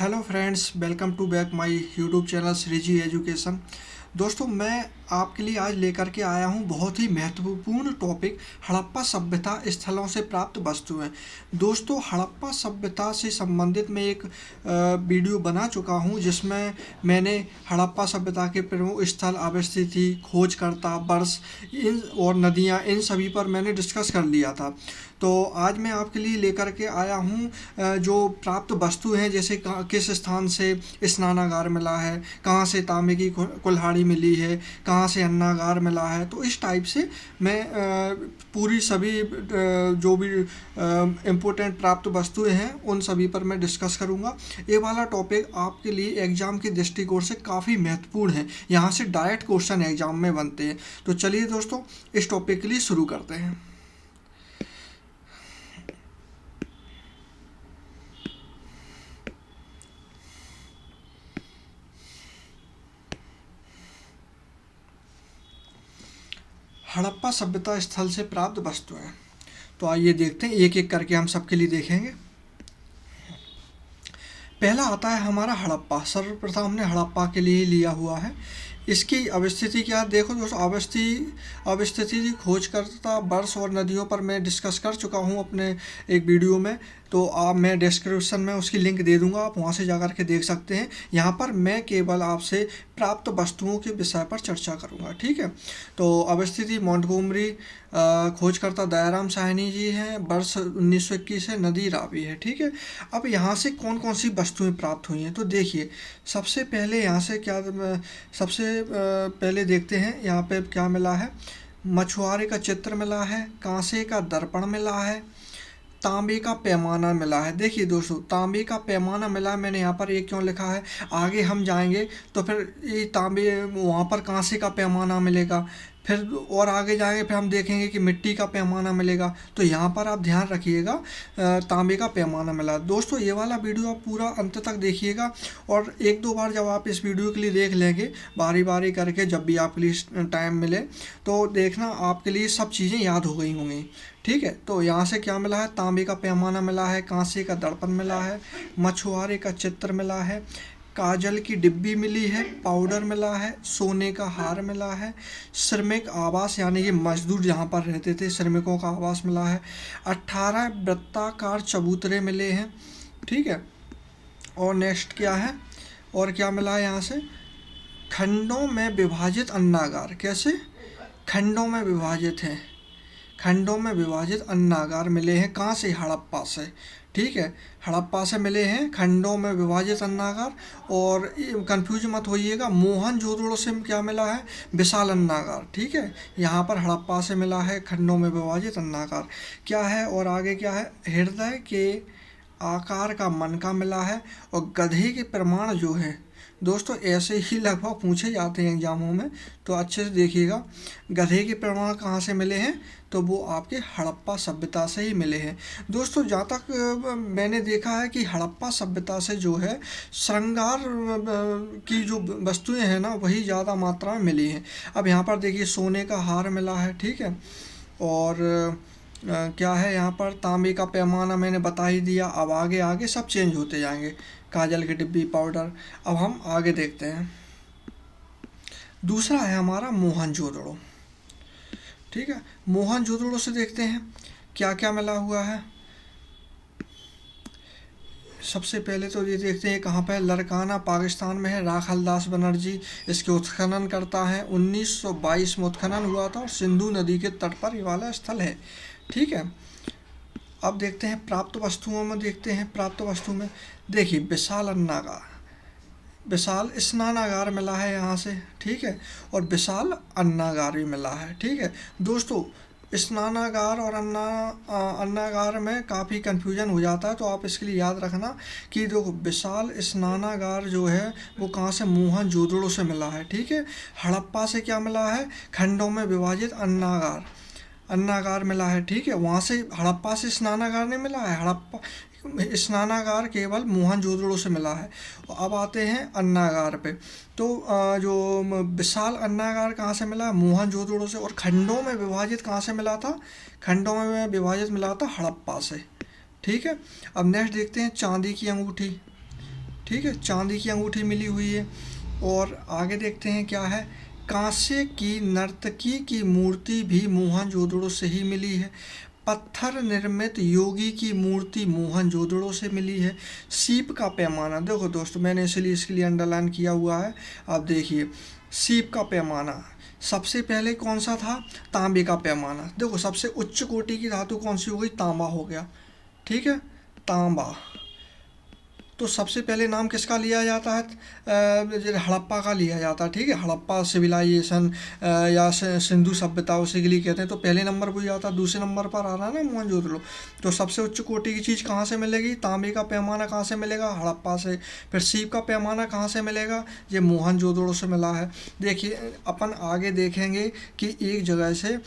Hello friends, welcome to back my YouTube channel Shreeji education. दोस्तों, मैं आपके लिए आज लेकर के आया हूं बहुत ही महत्वपूर्ण टॉपिक, हड़प्पा सभ्यता स्थलों से प्राप्त वस्तुएं। दोस्तों, हड़प्पा सभ्यता से संबंधित मैं एक वीडियो बना चुका हूं जिसमें मैंने हड़प्पा सभ्यता के प्रमुख स्थल, अवस्थिति, खोजकर्ता, वर्ष इन और नदियां, इन सभी पर मैंने डिस्कस कर लिया था। तो आज मैं आपके लिए लेकर के आया हूं जो प्राप्त वस्तु हैं, जैसे किस स्थान से स्नानागार मिला है, कहाँ से तांबे की कुल्हाड़ी मिली है, कहाँ से अन्नागार मिला है। तो इस टाइप से मैं पूरी सभी जो भी इम्पोर्टेंट प्राप्त वस्तुएं हैं उन सभी पर मैं डिस्कस करूंगा। ये वाला टॉपिक आपके लिए एग्जाम के दृष्टिकोण से काफ़ी महत्वपूर्ण है, यहाँ से डायरेक्ट क्वेश्चन एग्जाम में बनते हैं। तो चलिए दोस्तों, इस टॉपिक के लिए शुरू करते हैं। हड़प्पा सभ्यता स्थल से प्राप्त वस्तुएं। तो आइए देखते हैं, एक एक करके हम सबके लिए देखेंगे। पहला आता है हमारा हड़प्पा। सर्वप्रथम हमने हड़प्पा के लिए लिया हुआ है। इसकी अवस्थिति क्या, देखो दोस्तों, अवस्थिति, खोजकर्ता, वर्ष और नदियों पर मैं डिस्कस कर चुका हूँ अपने एक वीडियो में। तो आप, मैं डिस्क्रिप्शन में उसकी लिंक दे दूंगा, आप वहाँ से जाकर के देख सकते हैं। यहाँ पर मैं केवल आपसे प्राप्त वस्तुओं के विषय पर चर्चा करूँगा, ठीक है। तो अवस्थिति मोंटगोमरी, खोजकर्ता दयाराम साहनी जी हैं, वर्ष 1921 है, नदी रावी है, ठीक है। अब यहाँ से कौन कौन सी वस्तुएं प्राप्त हुई हैं, तो देखिए सबसे पहले यहाँ से क्या, सबसे पहले देखते हैं यहाँ पे क्या मिला है। मछुआरे का चित्र मिला है, कांसे का दर्पण मिला है, तांबे का पैमाना मिला है। देखिए दोस्तों, तांबे का पैमाना मिला है, मैंने यहाँ पर ये क्यों लिखा है, आगे हम जाएंगे तो फिर ये तांबे, वहाँ पर कांसे का पैमाना मिलेगा, फिर और आगे जाएंगे फिर हम देखेंगे कि मिट्टी का पैमाना मिलेगा। तो यहाँ पर आप ध्यान रखिएगा, तांबे का पैमाना मिला। दोस्तों, ये वाला वीडियो आप पूरा अंत तक देखिएगा, और एक दो बार जब आप इस वीडियो के लिए देख लेंगे बारी बारी करके, जब भी आपके लिए टाइम मिले तो देखना, आपके लिए सब चीज़ें याद हो गई होंगी, ठीक है। तो यहाँ से क्या मिला है, तांबे का पैमाना मिला है, कांसे का दर्पण मिला है, मछुआरे का चित्र मिला है, काजल की डिब्बी मिली है, पाउडर मिला है, सोने का हार मिला है, श्रमिक आवास यानी कि मजदूर जहाँ पर रहते थे श्रमिकों का आवास मिला है, 18 वृत्ताकार चबूतरे मिले हैं, ठीक है। और नेक्स्ट क्या है, और क्या मिला है यहाँ से, खंडों में विभाजित अन्नागार। कैसे खंडों में विभाजित हैं, खंडों में विभाजित अन्नागार मिले हैं, कहाँ से, हड़प्पा से, ठीक है। हड़प्पा से मिले हैं खंडों में विभाजित अन्नागार। और कंफ्यूज मत होइएगा, मोहनजोदड़ो से क्या मिला है, विशाल अन्नागार, ठीक है। यहाँ पर हड़प्पा से मिला है खंडों में विभाजित अन्नागार। क्या है और आगे क्या है, हृदय के आकार का मनका मिला है, और गधे के प्रमाण जो है दोस्तों, ऐसे ही लगभग पूछे जाते हैं एग्जामों में, तो अच्छे से देखिएगा। गधे के प्रमाण कहाँ से मिले हैं, तो वो आपके हड़प्पा सभ्यता से ही मिले हैं। दोस्तों, जहाँ तक मैंने देखा है कि हड़प्पा सभ्यता से जो है श्रृंगार की जो वस्तुएं हैं ना, वही ज़्यादा मात्रा में मिली हैं। अब यहाँ पर देखिए, सोने का हार मिला है, ठीक है। और क्या है यहाँ पर, तांबे का पैमाना मैंने बता ही दिया। अब आगे आगे सब चेंज होते जाएंगे, काजल की डिब्बी, पाउडर। अब हम आगे देखते हैं। दूसरा है हमारा मोहनजोदड़ो, ठीक है। मोहनजोदड़ो से देखते हैं क्या क्या मिला हुआ है। सबसे पहले तो ये देखते हैं कहाँ पर, लरकाना पाकिस्तान में है, राखलदास बनर्जी इसके उत्खनन करता है। 1922 में उत्खनन हुआ था, और सिंधु नदी के तट पर ये वाला स्थल है, ठीक है। अब देखते हैं प्राप्त वस्तुओं में, देखते हैं प्राप्त वस्तु में। देखिए, विशाल अन्नागार, विशाल स्नानागार मिला है यहाँ से, ठीक है। और विशाल अन्नागार भी मिला है, ठीक है। दोस्तों, स्नानागार और अन्नागार में काफ़ी कन्फ्यूजन हो जाता है, तो आप इसके लिए याद रखना कि देखो, विशाल स्नानागार जो है वो कहाँ से, मोहनजोदड़ो से मिला है, ठीक है। हड़प्पा से क्या मिला है, खंडों में विभाजित अन्नागार मिला है, ठीक है। वहाँ से, हड़प्पा से स्नानागार नहीं मिला है, हड़प्पा स्नानागार केवल मोहनजोदड़ो से मिला है। अब आते हैं अन्नागार पे। तो जो विशाल अन्नागार कहाँ से मिला, मोहनजोदड़ो से। और खंडों में विभाजित कहाँ से मिला था, खंडों में विभाजित मिला था हड़प्पा से, ठीक है। अब नेक्स्ट देखते हैं चांदी की अंगूठी, ठीक है, चांदी की अंगूठी मिली हुई है। और आगे देखते हैं क्या है, कांसे की नर्तकी की मूर्ति भी मोहनजोदड़ो से ही मिली है। पत्थर निर्मित योगी की मूर्ति मोहनजोदड़ो से मिली है। सीप का पैमाना, देखो दोस्तों मैंने इसलिए इसके लिए अंडरलाइन किया हुआ है। आप देखिए, सीप का पैमाना सबसे पहले कौन सा था, तांबे का पैमाना। देखो सबसे उच्च कोटि की धातु कौन सी हो गई, तांबा हो गया। ठीक है, तांबा। तो सबसे पहले नाम किसका लिया जाता है, हड़प्पा का लिया जाता है। ठीक है, हड़प्पा सिविलाइजेशन या सिंधु सभ्यता उसी के लिए कहते हैं। तो पहले नंबर पर आता है, दूसरे नंबर पर आ रहा है ना मोहनजोदड़ो। तो सबसे उच्च कोटि की चीज़ कहाँ से मिलेगी, तांबे का पैमाना कहाँ से मिलेगा, हड़प्पा से। फिर सीप का पैमाना कहाँ से मिलेगा, ये मोहनजोदड़ो से मिला है। देखिए अपन आगे देखेंगे कि एक जगह से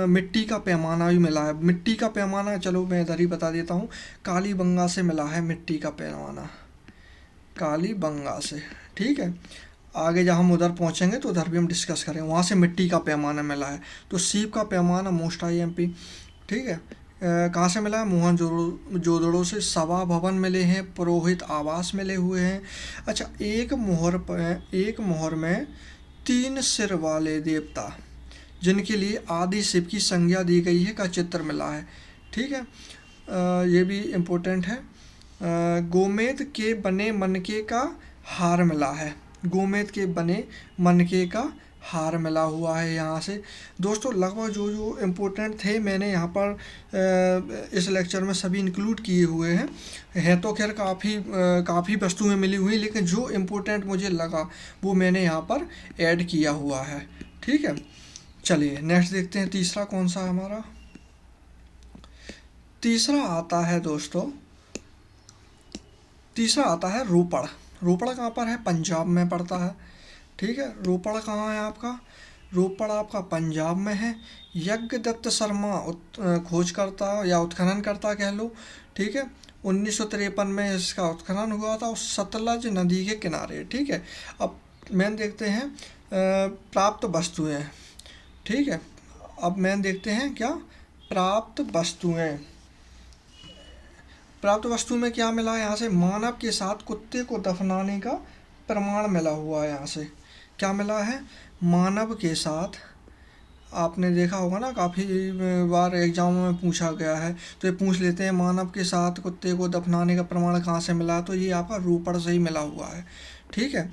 मिट्टी का पैमाना भी मिला है। मिट्टी का पैमाना चलो मैं इधर ही बता देता हूँ, कालीबंगा से मिला है मिट्टी का पैमाना, कालीबंगा से। ठीक है, आगे जब हम उधर पहुंचेंगे तो उधर भी हम डिस्कस करें, वहाँ से मिट्टी का पैमाना मिला है। तो सीप का पैमाना मोस्ट IMP। ठीक है, कहाँ से मिला है, मोहनजोदड़ो से। सभा भवन मिले हैं, पुरोहित आवास मिले हुए हैं। अच्छा, एक मोहर में 3 सिर वाले देवता जिनके लिए आदि शिव की संज्ञा दी गई है का चित्र मिला है। ठीक है, ये भी इम्पोर्टेंट है। गोमेद के बने मनके का हार मिला है, गोमेद के बने मनके का हार मिला हुआ है यहाँ से। दोस्तों लगभग जो जो इम्पोर्टेंट थे मैंने यहाँ पर इस लेक्चर में सभी इंक्लूड किए हुए हैं। तो खैर काफ़ी वस्तुएं मिली हुई, लेकिन जो इम्पोर्टेंट मुझे लगा वो मैंने यहाँ पर ऐड किया हुआ है। ठीक है, चलिए नेक्स्ट देखते हैं, तीसरा कौन सा है हमारा। तीसरा आता है दोस्तों, तीसरा आता है रोपड़। रोपड़ कहाँ पर है, पंजाब में पड़ता है। ठीक है, रोपड़ कहाँ है आपका, रोपड़ आपका पंजाब में है। यज्ञदत्त शर्मा खोजकर्ता या उत्खननकर्ता कह लो। ठीक है, 1953 में इसका उत्खनन हुआ था, और सतलज नदी के किनारे। ठीक है, अब मैन देखते हैं प्राप्त वस्तुएं। ठीक है, अब मैन देखते हैं क्या, प्राप्त वस्तुएं। प्राप्त वस्तु में क्या मिला है यहाँ से, मानव के साथ कुत्ते को दफनाने का प्रमाण मिला हुआ है। यहाँ से क्या मिला है, मानव के साथ। आपने देखा होगा ना, काफ़ी बार एग्जाम में पूछा गया है, तो ये पूछ लेते हैं मानव के साथ कुत्ते को दफनाने का प्रमाण कहाँ से मिला, तो ये आपका रोपड़ से ही मिला हुआ है। ठीक है,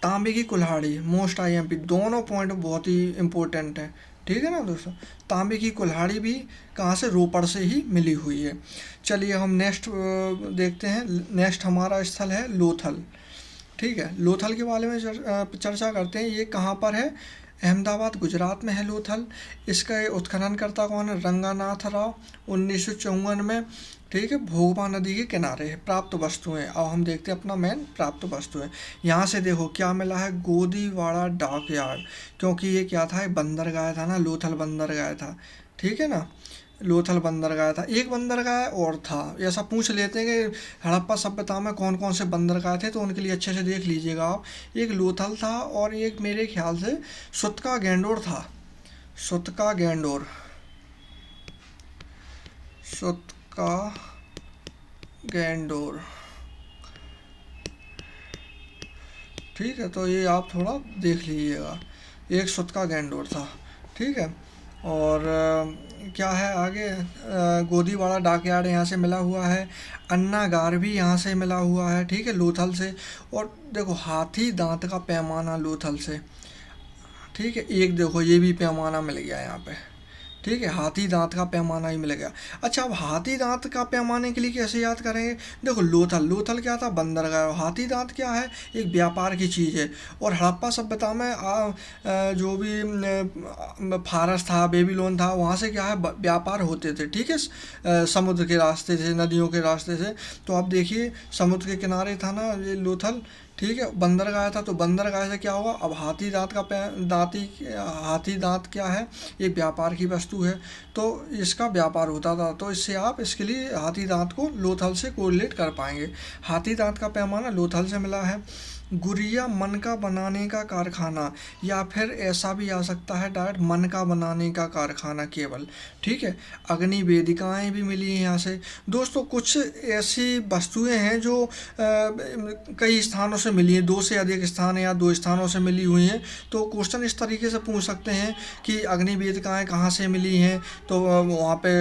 तांबे की कुल्हाड़ी मोस्ट IMP, दोनों पॉइंट बहुत ही इम्पोर्टेंट है। ठीक है ना दोस्तों, तांबे की कुल्हाड़ी भी कहाँ से, रोपड़ से ही मिली हुई है। चलिए हम नेक्स्ट देखते हैं। नेक्स्ट हमारा स्थल है लोथल। ठीक है, लोथल के बारे में चर्चा करते हैं। ये कहाँ पर है, अहमदाबाद गुजरात में है लोथल। इसका उत्खननकर्ता कौन है, रंगानाथ राव, 1954 में। ठीक है, भोगवा नदी के किनारे है। प्राप्त वस्तुएं, अब हम देखते हैं अपना मेन प्राप्त वस्तुएं। यहाँ से देखो क्या मिला है, गोदीवाड़ा डॉकयार्ड, क्योंकि ये क्या था, बंदरगाह था ना, लोथल बंदरगाह था। ठीक है ना, लोथल बंदरगाह था। एक बंदरगाह और था, ऐसा पूछ लेते हैं कि हड़प्पा सभ्यता में कौन कौन से बंदरगाह थे, तो उनके लिए अच्छे से देख लीजिएगा आप। एक लोथल था, और एक मेरे ख्याल से सुतका गैंडोर था, सुतका गैंडोर, सुतका गैंडोर। ठीक है, तो ये आप थोड़ा देख लीजिएगा, एक सुतका गैंडोर था। ठीक है, और क्या है आगे, गोदीवाड़ा डॉकयार्ड यहाँ से मिला हुआ है। अन्नागार भी यहाँ से मिला हुआ है। ठीक है, लोथल से। और देखो हाथी दांत का पैमाना लोथल से। ठीक है, एक देखो ये भी पैमाना मिल गया यहाँ पे। ठीक है, हाथी दांत का पैमाना ही मिल गया। अच्छा, अब हाथी दांत का पैमाने के लिए कैसे याद करेंगे, देखो लोथल, लोथल क्या था, बंदरगाह। हाथी दांत क्या है, एक व्यापार की चीज़ है। और हड़प्पा सभ्यता में जो भी फारस था, बेबीलोन था, वहाँ से क्या है, व्यापार होते थे। ठीक है, समुद्र के रास्ते से, नदियों के रास्ते से। तो आप देखिए समुद्र के किनारे था ना ये लोथल। ठीक है, बंदरगाह था, तो बंदरगाह से क्या होगा, अब हाथी दांत क्या है, एक व्यापार की वस्तु है, तो इसका व्यापार होता था। तो इससे आप इसके लिए हाथी दांत को लोथल से कोरिलेट कर पाएंगे। हाथी दांत का पैमाना लोथल से मिला है। गुड़िया मनका बनाने का कारखाना, या फिर ऐसा भी आ सकता है डायरेक्ट मनका बनाने का कारखाना केवल। ठीक है, अग्नि वेदिकाएँ भी मिली हैं यहाँ से। दोस्तों कुछ ऐसी वस्तुएं हैं जो कई स्थानों से मिली हैं, 2 से अधिक स्थान या 2 स्थानों से मिली हुई हैं। तो क्वेश्चन इस तरीके से पूछ सकते हैं कि अग्नि वेदिकाएँ कहाँ से मिली हैं, तो वहाँ पे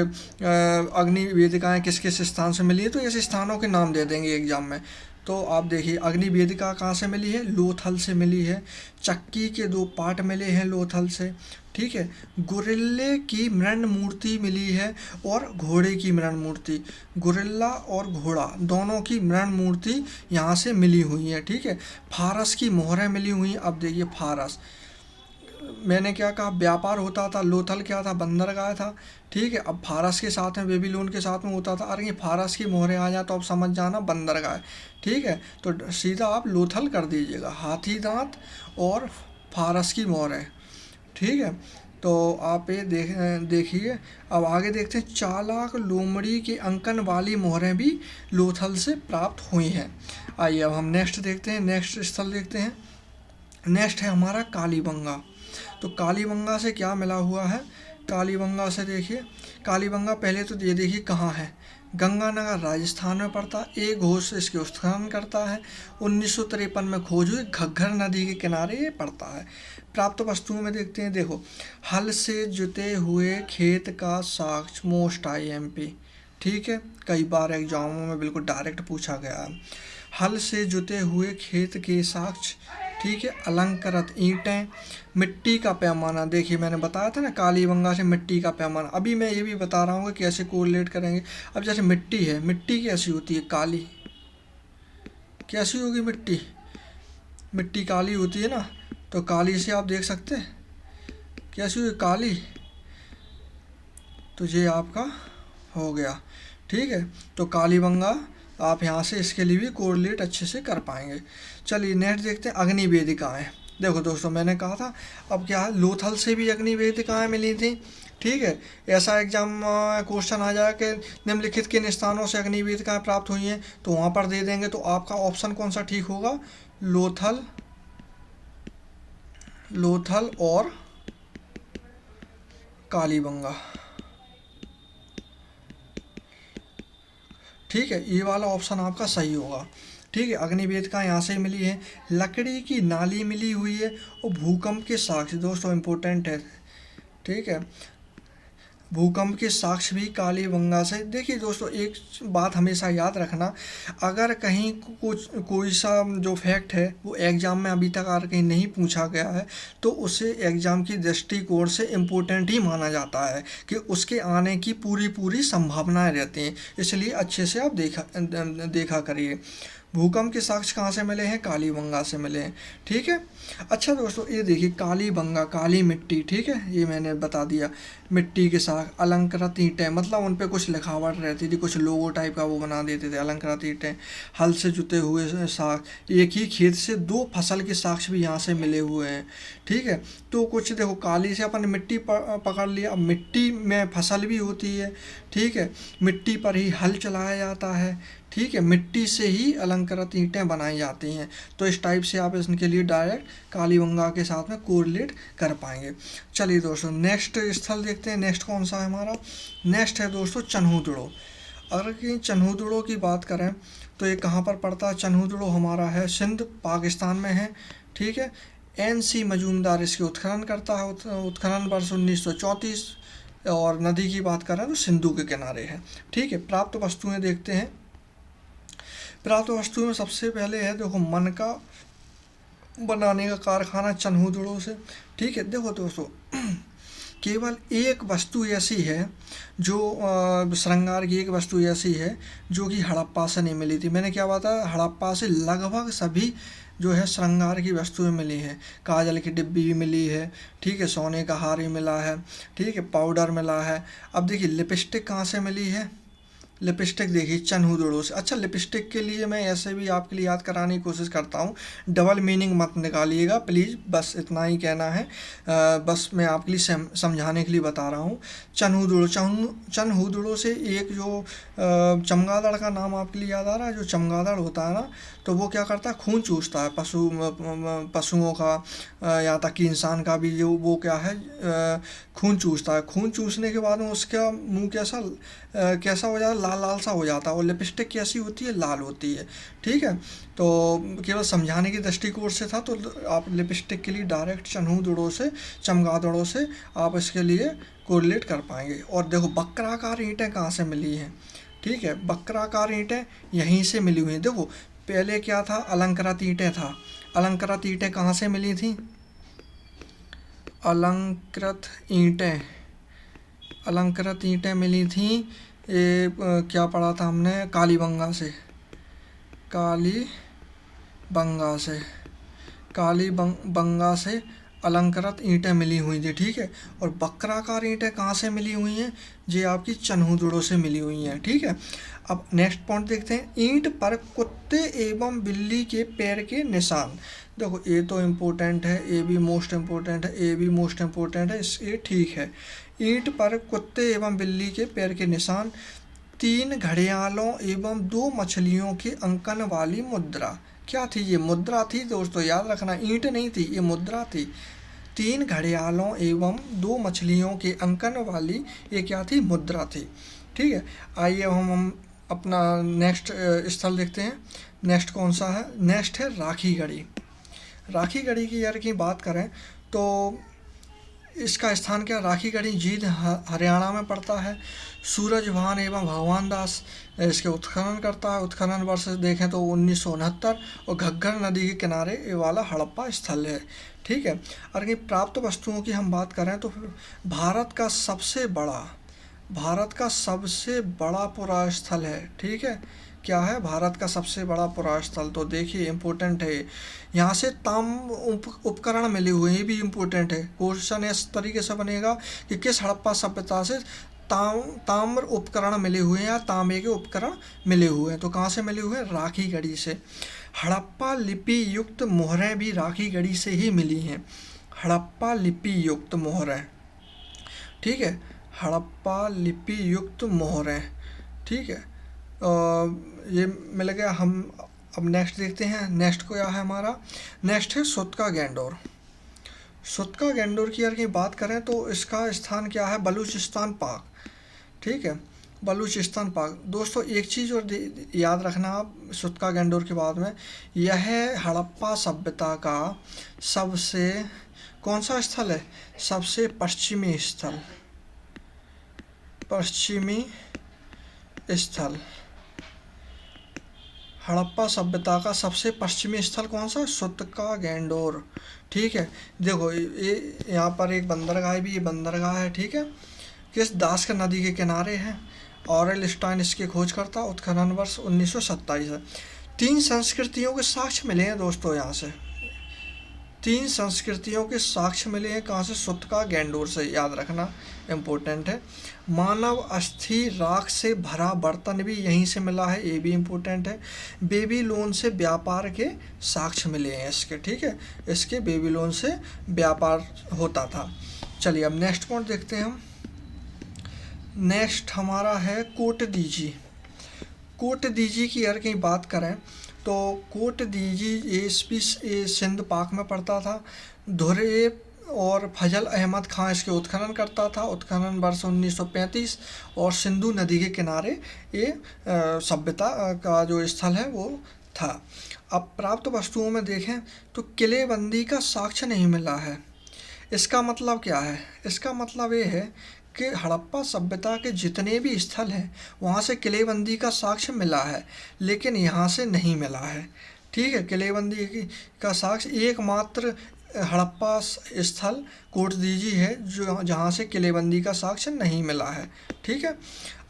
अग्नि वेदिकाएँ किस किस स्थान से मिली है, तो ऐसे स्थानों के नाम दे देंगे एग्जाम में। तो आप देखिए अग्नि वेदिका कहाँ से मिली है, लोथल से मिली है। चक्की के 2 पार्ट मिले हैं लोथल से। ठीक है, गोरिल्ले की मृण मूर्ति मिली है और घोड़े की मृण मूर्ति, गोरिल्ला और घोड़ा दोनों की मृण मूर्ति यहाँ से मिली हुई है। ठीक है, फारस की मोहरें मिली हुई हैं। अब देखिए फारस, मैंने क्या कहा, व्यापार होता था, लोथल क्या था, बंदरगाह था। ठीक है, अब फारस के साथ में बेबीलोन के साथ में होता था। अरे ये फारस की मोहरें आ जाए तो अब समझ जाना बंदरगाह। ठीक है, तो सीधा आप लोथल कर दीजिएगा, हाथी दांत और फारस की मोहरें। ठीक है, तो आप ये देखिए। अब आगे देखते हैं, चालाक लोमड़ी के अंकन वाली मोहरें भी लोथल से प्राप्त हुई हैं। आइए अब हम नेक्स्ट देखते हैं, नेक्स्ट स्थल देखते हैं। नेक्स्ट है हमारा कालीबंगा। तो कालीबंगा से क्या मिला हुआ है, कालीबंगा से देखिए, कालीबंगा पहले तो ये देखिए कहाँ है, गंगानगर राजस्थान में पड़ता है। एक घोष इसके उत्खनन करता है। 1953 में खोज हुई, घग्गर नदी के किनारे ये पड़ता है। प्राप्त वस्तुओं में देखते हैं, देखो हल से जुते हुए खेत का साक्ष्य, मोस्ट IMP। ठीक है, कई बार एग्जामों में बिल्कुल डायरेक्ट पूछा गया है। हल से जुते हुए खेत के साक्ष्य। ठीक है, अलंकृत ईंटें, मिट्टी का पैमाना, देखिए मैंने बताया था ना कालीबंगा से मिट्टी का पैमाना। अभी मैं ये भी बता रहा हूँ कि कैसे कोरिलेट करेंगे। अब जैसे मिट्टी है, मिट्टी कैसी होती है, काली। कैसी होगी मिट्टी, मिट्टी काली होती है ना, तो काली से आप देख सकते हैं कैसी हुई, काली। तो ये आपका हो गया। ठीक है, तो कालीबंगा आप यहाँ से इसके लिए भी कोरिलेट अच्छे से कर पाएंगे। चलिए नेक्स्ट देखते हैं, अग्नि वेदिकाएँ। देखो दोस्तों मैंने कहा था, अब क्या है, लोथल से भी अग्नि वेदिकाएँ मिली थी। ठीक है, ऐसा एग्जाम क्वेश्चन आ जाए कि निम्नलिखित किन स्थानों से अग्नि वेदिकाएँ प्राप्त हुई हैं, तो वहाँ पर दे देंगे। तो आपका ऑप्शन कौन सा ठीक होगा, लोथल, लोथल और कालीबंगा। ठीक है, ये वाला ऑप्शन आपका सही होगा। ठीक है, अग्निवेदिका यहाँ से मिली है। लकड़ी की नाली मिली हुई है और भूकंप के साक्ष्य, दोस्तों इम्पोर्टेंट है। ठीक है, भूकंप के साक्ष्य भी कालीबंगा से। देखिए दोस्तों एक बात हमेशा याद रखना, अगर कहीं कुछ कोई सा जो फैक्ट है वो एग्ज़ाम में अभी तक अगर कहीं नहीं पूछा गया है, तो उसे एग्ज़ाम की दृष्टिकोण से इम्पोर्टेंट ही माना जाता है कि उसके आने की पूरी पूरी संभावनाएं रहती हैं। इसलिए अच्छे से आप देखा करिए। भूकंप के साक्ष्य कहाँ से मिले हैं, कालीबंगा से मिले हैं। ठीक है, अच्छा दोस्तों ये देखिए कालीबंगा, काली मिट्टी। ठीक है, ये मैंने बता दिया। मिट्टी के साथ अलंकृत ईंटें, मतलब उन पे कुछ लिखावट रहती थी, कुछ लोगो टाइप का वो बना देते थे, अलंकृत ईंटें। हल से जुते हुए साख, एक ही खेत से 2 फसल के साक्ष्य भी यहाँ से मिले हुए हैं। ठीक है, तो कुछ देखो काली से अपन मिट्टी पकड़ लिया। अब मिट्टी में फसल भी होती है। ठीक है, मिट्टी पर ही हल चलाया जाता है। ठीक है, मिट्टी से ही अलंकृत ईंटें बनाई जाती हैं। तो इस टाइप से आप इसके लिए डायरेक्ट कालीबंगा के साथ में कोरिलेट कर पाएंगे। चलिए दोस्तों नेक्स्ट स्थल देखते हैं। नेक्स्ट कौन सा है हमारा, नेक्स्ट है दोस्तों चन्हूदड़ो। अगर कि चन्हूदड़ो की बात करें तो ये कहाँ पर पड़ता है, चन्हूदड़ो हमारा है सिंध पाकिस्तान में है। ठीक है, NC मजूमदार इसके उत्खनन करता है। उत्खनन वर्ष 1934, और नदी की बात करें तो सिंधु के किनारे है। ठीक है, प्राप्त वस्तुएं देखते हैं। प्राप्त वस्तुओं में सबसे पहले है देखो मनका बनाने का कारखाना चन्हूदड़ो से। ठीक है, देखो दोस्तों केवल एक वस्तु ऐसी है जो श्रृंगार की एक वस्तु ऐसी है जो कि हड़प्पा से नहीं मिली थी। मैंने क्या बताया, हड़प्पा से लगभग सभी जो है श्रृंगार की वस्तुएं मिली हैं। काजल की डिब्बी भी मिली है। ठीक है, सोने का हार भी मिला है। ठीक है, पाउडर मिला है। अब देखिए लिपस्टिक कहाँ से मिली है, लिपस्टिक देखिए चन्हूदड़ों से। अच्छा, लिपस्टिक के लिए मैं ऐसे भी आपके लिए याद कराने की कोशिश करता हूँ, डबल मीनिंग मत निकालिएगा प्लीज़, बस इतना ही कहना है। बस मैं आपके लिए समझाने के लिए बता रहा हूँ। चन्हूदड़ों से एक जो चमगादड़ का नाम आपके लिए याद आ रहा है, जो चमगादड़ होता है ना, तो वो क्या करता है, खून चूसता है पशुओं का, यहाँ तक कि इंसान का भी, जो वो क्या है खून चूसता है। खून चूसने के बाद में उसका मुंह कैसा हो जाता है, लाल लाल सा हो जाता है, और लिपस्टिक कैसी होती है, लाल होती है। ठीक है, तो केवल समझाने की दृष्टिकोण से था, तो आप लिपस्टिक के लिए डायरेक्ट चन्हूदड़ों से, चमगादड़ों से आप इसके लिए कोरिलेट कर पाएंगे। और देखो वक्राकार ईंटें कहाँ से मिली हैं, ठीक है, वक्राकार ईंटें यहीं से मिली हुई हैं। देखो पहले क्या था, अलंकृत ईंटें था। अलंकृत ईंटें कहाँ से मिली थी, अलंकृत ईंटें मिली थी, ये क्या पढ़ा था हमने, कालीबंगा से अलंकृत ईंटें मिली हुई थी। ठीक है, और वक्राकार ईंटें कहाँ से मिली हुई हैं, ये आपकी चन्हूदड़ों से मिली हुई हैं। ठीक है, अब नेक्स्ट पॉइंट देखते हैं, ईंट पर कुत्ते एवं बिल्ली के पैर के निशान। देखो ये तो इम्पोर्टेंट है, ये भी मोस्ट इम्पोर्टेंट है, ये भी मोस्ट इम्पोर्टेंट है, ये ठीक है। ईंट पर कुत्ते एवं बिल्ली के पैर के निशान, 3 घड़ियालों एवं 2 मछलियों के अंकन वाली मुद्रा। क्या थी ये, मुद्रा थी दोस्तों, याद रखना, ईंट नहीं थी, ये मुद्रा थी। 3 घड़ियालों एवं 2 मछलियों के अंकन वाली ये क्या थी, मुद्रा थी। ठीक है, आइए हम अपना नेक्स्ट स्थल देखते हैं। नेक्स्ट कौन सा है, नेक्स्ट है राखी गढ़ी। राखी गढ़ी की यार की बात करें तो इसका स्थान क्या, राखी गढ़ी जींद हरियाणा में पड़ता है। सूरजभान एवं भगवान दास इसके उत्खनन करता है। उत्खनन वर्ष देखें तो 1969, और घग्गर नदी के किनारे ये वाला हड़प्पा स्थल है। ठीक है, और ये प्राप्त वस्तुओं की हम बात करें तो भारत का सबसे बड़ा पुरा स्थल है। ठीक है, क्या है, भारत का सबसे बड़ा पुरा स्थल, तो देखिए इम्पोर्टेंट है। यहाँ से ताम्र उपकरण मिले हुए हैं, ये भी इम्पोर्टेंट है। क्वेश्चन इस तरीके से बनेगा कि किस हड़प्पा सभ्यता से ताम्र उपकरण मिले हुए हैं या तांबे के उपकरण मिले हुए हैं, तो कहाँ से मिले हुए हैं, राखी गढ़ी से। हड़प्पा लिपि युक्त मोहरें भी राखी गढ़ी से ही मिली हैं। हड़प्पा लिपि युक्त मोहरें, ठीक है, हड़प्पा लिपि युक्त मोहरें। ठीक है, ये मिल गया। हम अब नेक्स्ट देखते हैं, नेक्स्ट क्या है हमारा, नेक्स्ट है सुतका गैंडोर। सुतका गैंडोर की यार की बात करें तो इसका स्थान क्या है, बलूचिस्तान पाक। ठीक है, बलूचिस्तान पाक। दोस्तों एक चीज़ और याद रखना आप सुतका गैंडोर के बाद में, यह हड़प्पा सभ्यता का सबसे कौन सा स्थल है, सबसे पश्चिमी स्थल। हड़प्पा सभ्यता का सबसे पश्चिमी स्थल कौन सा, सुतका गैंडोर। ठीक है, देखो ये यहाँ पर एक बंदरगाह भी, ये बंदरगाह है। ठीक है, किस दास का नदी के किनारे है, ऑरेल स्टाइन इसकी खोज करता। उत्खनन वर्ष 1927 है। 3 संस्कृतियों के साक्ष्य मिले हैं दोस्तों, यहाँ से 3 संस्कृतियों के साक्ष्य मिले हैं, कहाँ से, सुतका गैंडोर से, याद रखना इम्पोर्टेंट है। मानव अस्थि राख से भरा बर्तन भी यहीं से मिला है, ये भी इम्पोर्टेंट है। बेबीलोन से व्यापार के साक्ष्य मिले हैं इसके। ठीक है, इसके बेबीलोन से व्यापार होता था। चलिए अब नेक्स्ट पॉइंट देखते हैं हम। नेक्स्ट हमारा है कोटदीजी। कोटदीजी की यार की बात करें तो कोटदीजी ये सिंध पाक में पड़ता था। धुरेब और फजल अहमद खां इसके उत्खनन करता था। उत्खनन वर्ष 1935, और सिंधु नदी के किनारे ये सभ्यता का जो स्थल है वो था। अब प्राप्त वस्तुओं में देखें तो किलेबंदी का साक्ष्य नहीं मिला है। इसका मतलब क्या है, इसका मतलब ये है कि हड़प्पा सभ्यता के जितने भी स्थल हैं वहाँ से किलेबंदी का साक्ष्य मिला है, लेकिन यहाँ से नहीं मिला है। ठीक है, किलेबंदी का साक्ष्य एकमात्र हड़प्पा स्थल कोटदीजी है जो जहाँ से किलेबंदी का साक्ष्य नहीं मिला है। ठीक है,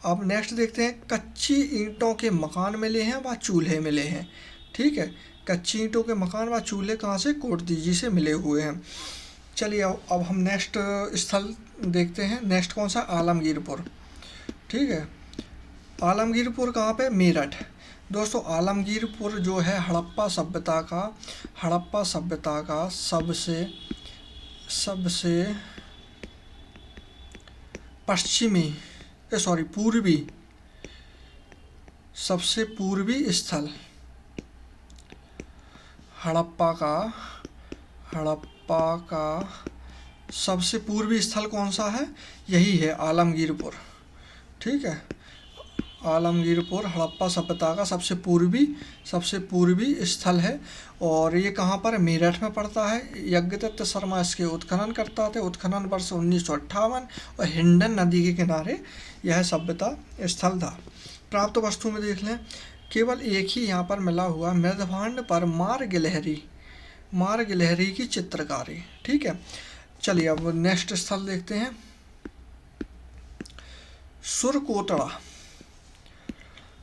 अब नेक्स्ट देखते हैं, कच्ची ईंटों के मकान मिले हैं व चूल्हे मिले हैं। ठीक है, कच्ची ईंटों के मकान व चूल्हे कहाँ से, कोटदीजी से मिले हुए हैं। चलिए अब हम नेक्स्ट स्थल देखते हैं। नेक्स्ट कौन सा, आलमगीरपुर। ठीक है, आलमगीरपुर कहाँ पे? मेरठ। दोस्तों आलमगीरपुर जो है हड़प्पा सभ्यता का सबसे पूर्वी स्थल, हड़प्पा का सबसे पूर्वी स्थल कौन सा है? यही है आलमगीरपुर। ठीक है, आलमगीरपुर हड़प्पा सभ्यता का सबसे पूर्वी स्थल है। और ये कहाँ पर? मेरठ में पड़ता है। यज्ञदत्त शर्मा इसके उत्खनन करता थे। उत्खनन वर्ष 1958 और हिंडन नदी के किनारे यह सभ्यता स्थल था। प्राप्त वस्तु में देख लें, केवल एक ही यहाँ पर मिला हुआ मृदभांड पर मार गिलहरी की चित्रकारी। ठीक है, चलिए अब नेक्स्ट स्थल देखते हैं।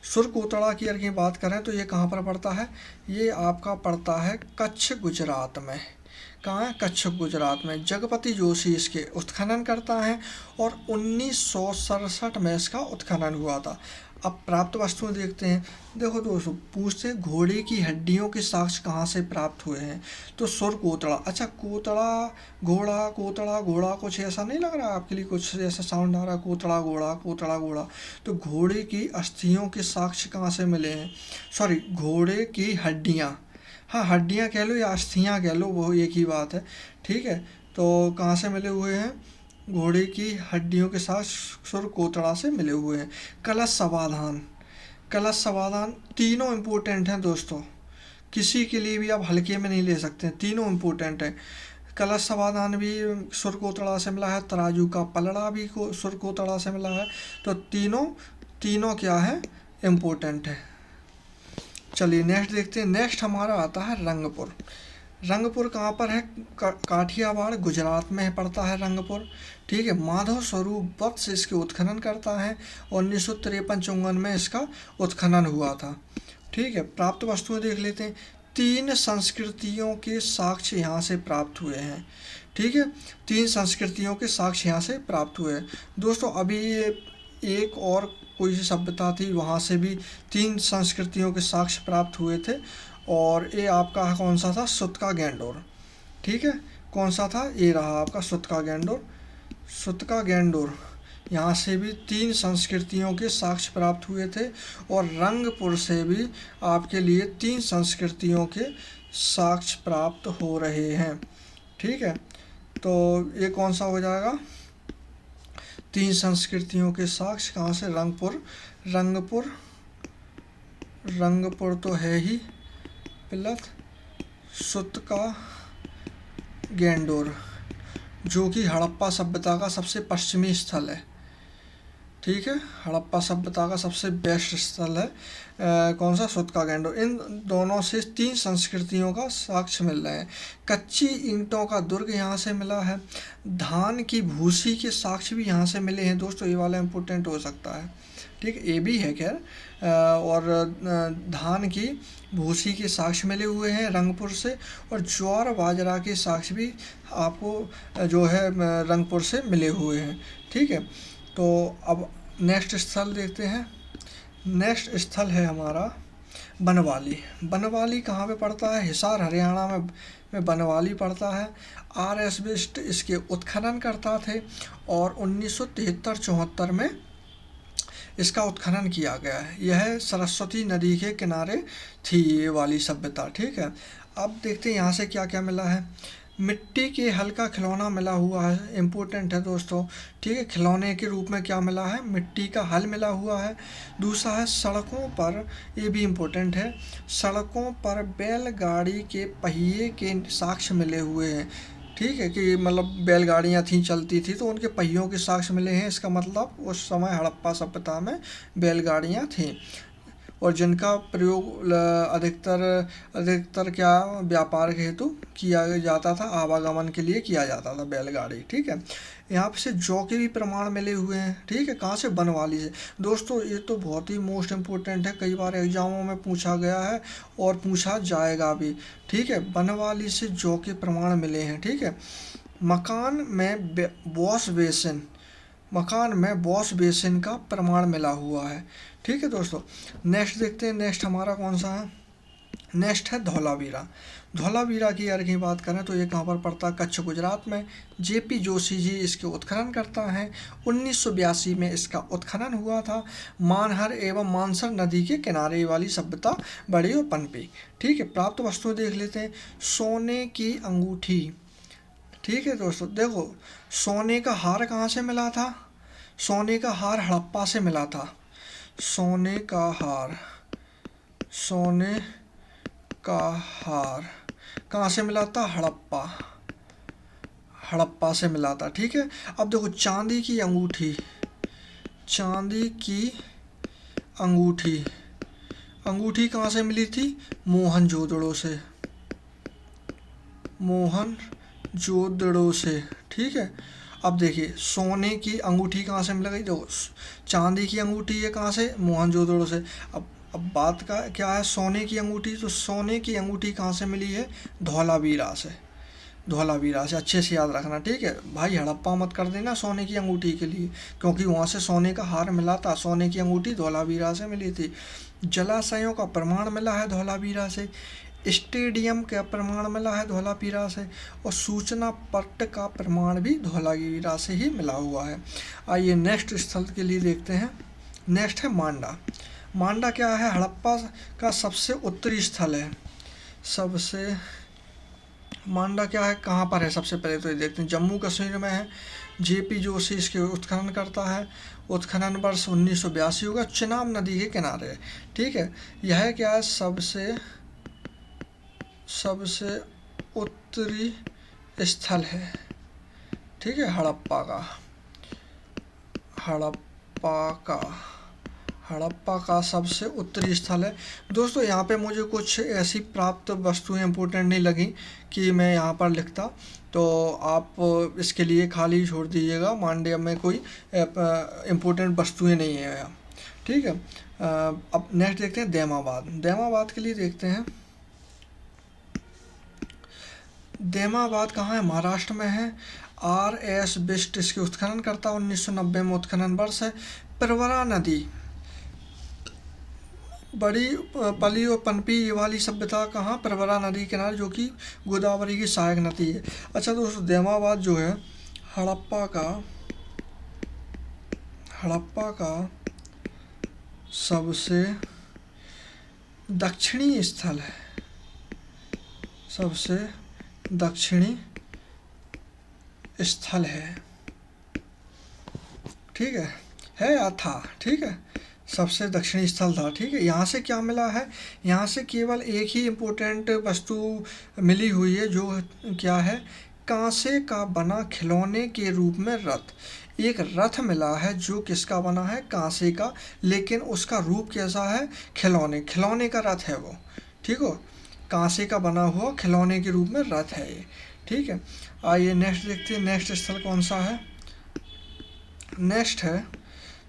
सुरकोतड़ा की अगर बात करें तो ये कहाँ पर पड़ता है? ये आपका पड़ता है कच्छ, गुजरात में। कहाँ है? कच्छ, गुजरात में। जगपति जोशी इसके उत्खनन करता है और 1967 में इसका उत्खनन हुआ था। अब प्राप्त वस्तुएं देखते हैं। देखो दोस्तों, पूछते घोड़े की हड्डियों के साक्ष्य कहाँ से प्राप्त हुए हैं? तो सुरकोतड़ा। अच्छा, घोड़ा कुछ ऐसा नहीं लग रहा आपके लिए? कुछ ऐसा साउंड आ रहा है, कोतड़ा घोड़ा। तो घोड़े की अस्थियों के साक्ष्य कहाँ से मिले हैं? सॉरी, घोड़े की हड्डियाँ, हाँ हड्डियाँ कह लो या अस्थियाँ कह लो, वो एक ही बात है। ठीक है, तो कहाँ से मिले हुए हैं? घोड़े की हड्डियों के साथ सुरकोतड़ा से मिले हुए हैं। कलश समाधान तीनों इम्पोर्टेंट हैं दोस्तों, किसी के लिए भी आप हल्के में नहीं ले सकते, तीनों इम्पोर्टेंट हैं। कलश समाधान भी सुरकोतड़ा से मिला है, तराजू का पलड़ा भी सुरकोतड़ा से मिला है। तो तीनों क्या है? इम्पोर्टेंट है। चलिए नेक्स्ट देखते हैं। नेक्स्ट हमारा आता है रंगपुर कहाँ पर है? काठियावाड़, गुजरात में पड़ता है रंगपुर। ठीक है, माधव स्वरूप वत्स इसके उत्खनन करता है। 1953-54 में इसका उत्खनन हुआ था। ठीक है, प्राप्त वस्तुएं देख लेते हैं। 3 संस्कृतियों के साक्ष्य यहाँ से प्राप्त हुए हैं। ठीक है, 3 संस्कृतियों के साक्ष्य यहाँ से प्राप्त हुए हैं। दोस्तों अभी एक और कोई सी सभ्यता थी, वहाँ से भी 3 संस्कृतियों के साक्ष्य प्राप्त हुए थे। और ये आपका कौन सा था? सुतका गैंडोर। ठीक है, कौन सा था? ये रहा आपका सुतका गैंडोर। यहाँ से भी 3 संस्कृतियों के साक्ष्य प्राप्त हुए थे। और रंगपुर से भी आपके लिए 3 संस्कृतियों के साक्ष्य प्राप्त हो रहे हैं। ठीक है, तो ये कौन सा हो जाएगा? 3 संस्कृतियों के साक्ष्य कहाँ से? रंगपुर तो है ही, प्लस सुतका गैंडोर, जो कि हड़प्पा सभ्यता का सबसे पश्चिमी स्थल है। ठीक है, हड़प्पा सभ्यता का सबसे बेस्ट स्थल है कौन सा? सुतका गैंडोर। इन दोनों से 3 संस्कृतियों का साक्ष्य मिल रहे हैं। कच्ची ईंटों का दुर्ग यहाँ से मिला है। धान की भूसी के साक्ष्य भी यहाँ से मिले हैं दोस्तों, ये वाला इम्पोर्टेंट हो सकता है। ठीक है, ये भी है खैर। और धान की भूसी के साक्ष्य मिले हुए हैं रंगपुर से। और ज्वार बाजरा के साक्ष्य भी आपको जो है रंगपुर से मिले हुए हैं। ठीक है, तो अब नेक्स्ट स्थल देखते हैं। नेक्स्ट स्थल है हमारा बनवाली कहाँ पे पड़ता है? हिसार, हरियाणा में बनवाली पड़ता है। RS बिष्ट इसके उत्खनन करता थे और 1973-74 में इसका उत्खनन किया गया है। यह सरस्वती नदी के किनारे थी ये वाली सभ्यता। ठीक है, अब देखते हैं यहाँ से क्या क्या मिला है। मिट्टी के हल का खिलौना मिला हुआ है, इम्पोर्टेंट है दोस्तों। ठीक है, खिलौने के रूप में क्या मिला है? मिट्टी का हल मिला हुआ है। दूसरा है सड़कों पर, ये भी इम्पोर्टेंट है, सड़कों पर बैलगाड़ी के पहिए के साक्ष्य मिले हुए हैं। ठीक है, कि मतलब बैलगाड़ियाँ थी, चलती थी, तो उनके पहियों के साक्ष्य मिले हैं। इसका मतलब उस समय हड़प्पा सभ्यता में बैलगाड़ियाँ थीं और जिनका प्रयोग अधिकतर क्या व्यापार के हेतु किया जाता था, आवागमन के लिए किया जाता था बैलगाड़ी। ठीक है, यहाँ से जौ के भी प्रमाण मिले हुए हैं। ठीक है, कहाँ से? बनवाली से। दोस्तों ये तो बहुत ही मोस्ट इम्पोर्टेंट है, कई बार एग्जामों में पूछा गया है और पूछा जाएगा भी। ठीक है, बनवाली से जौ के प्रमाण मिले हैं। ठीक है, मकान में वॉश बेसिन का प्रमाण मिला हुआ है। ठीक है दोस्तों, नेक्स्ट देखते हैं। नेक्स्ट हमारा कौन सा है? नेक्स्ट है धौलावीरा। धौलावीरा की अगर की बात करें तो ये कहाँ पर पड़ता है? कच्छ गुजरात में। जेपी जोशी जी इसके उत्खनन करता है। 1982 में इसका उत्खनन हुआ था। मानहर एवं मानसर नदी के किनारे वाली सभ्यता बड़ी और पनपी। ठीक है, प्राप्त वस्तु देख लेते हैं। सोने की अंगूठी। ठीक है दोस्तों, देखो सोने का हार कहाँ से मिला था? सोने का हार हड़प्पा से मिला था। सोने का हार, सोने का हार कहाँ से मिला था? हड़प्पा, हड़प्पा से मिला था। ठीक है, अब देखो चांदी की अंगूठी। चांदी की अंगूठी, अंगूठी कहाँ से मिली थी? मोहनजोदड़ो से, मोहनजोदड़ो से। ठीक है, अब देखिए सोने की अंगूठी कहाँ से मिल गई? देखो चांदी की अंगूठी है कहाँ से? मोहनजोदड़ो से। अब बात का क्या है? सोने की अंगूठी, तो सोने की अंगूठी कहाँ से मिली है? धौलावीरा से। धौलावीरा से, अच्छे से याद रखना। ठीक है भाई, हड़प्पा मत कर देना सोने की अंगूठी के लिए, क्योंकि वहाँ से सोने का हार मिला था। सोने की अंगूठी धौलावीरा से मिली थी। जलाशयों का प्रमाण मिला है धौलावीरा से। स्टेडियम का प्रमाण मिला है धौलावीरा से। और सूचना पट्ट का प्रमाण भी धौलावीरा से ही मिला हुआ है। आइए नेक्स्ट स्थल के लिए देखते हैं। नेक्स्ट है मांडा। मांडा क्या है? हड़प्पा का सबसे उत्तरी स्थल है। सबसे, मांडा क्या है, कहाँ पर है? सबसे पहले तो ये देखते हैं, जम्मू कश्मीर में है। जेपी जोशी इसके उत्खनन करता है। उत्खनन वर्ष 1982 होगा। चिनाब नदी के किनारे है। ठीक है, यह क्या है? सबसे उत्तरी स्थल है। ठीक है, हड़प्पा का, हड़प्पा का सबसे उत्तरी स्थल है। दोस्तों यहाँ पे मुझे कुछ ऐसी प्राप्त वस्तुएं इम्पोर्टेंट नहीं लगी कि मैं यहाँ पर लिखता, तो आप इसके लिए खाली छोड़ दीजिएगा। मांड्या में कोई इम्पोर्टेंट वस्तुएं नहीं है यहाँ। ठीक है, अब नेक्स्ट देखते हैं दैमाबाद। दैमाबाद के लिए देखते हैं। दैमाबाद कहाँ है? महाराष्ट्र में है। RS बिस्ट इसके उत्खनन करता है। 1990 में उत्खनन वर्ष है। प्रवरा नदी, बड़ी पली और पनपी ये वाली सभ्यता कहाँ? प्रवरा नदी किनारे, जो कि गोदावरी की सहायक नदी है। अच्छा दोस्तों, दैमाबाद जो है हड़प्पा का सबसे दक्षिणी स्थल है। सबसे दक्षिणी स्थल है। ठीक है या था? ठीक है, सबसे दक्षिणी स्थल था। ठीक है, यहाँ से क्या मिला है? यहाँ से केवल एक ही इम्पोर्टेंट वस्तु मिली हुई है, जो क्या है? कांसे का बना खिलौने के रूप में रथ। एक रथ मिला है जो किसका बना है? कांसे का, लेकिन उसका रूप कैसा है? खिलौने का रथ है वो। ठीक हो, कांसे का बना हुआ खिलौने के रूप में रथ है ये। ठीक है, आइए नेक्स्ट देखते हैं। नेक्स्ट स्थल कौन सा है? नेक्स्ट है,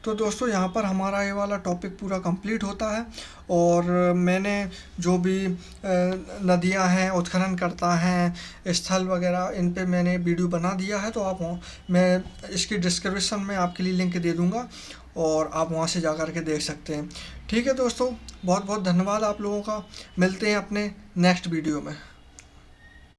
तो दोस्तों यहाँ पर हमारा ये वाला टॉपिक पूरा कंप्लीट होता है। और मैंने जो भी नदियाँ हैं, उत्खनन करता हैं, स्थल वगैरह, इन पे मैंने वीडियो बना दिया है। तो मैं इसकी डिस्क्रिप्शन में आपके लिए लिंक दे दूँगा, और आप वहाँ से जा कर के देख सकते हैं। ठीक है दोस्तों, बहुत बहुत धन्यवाद आप लोगों का। मिलते हैं अपने नेक्स्ट वीडियो में।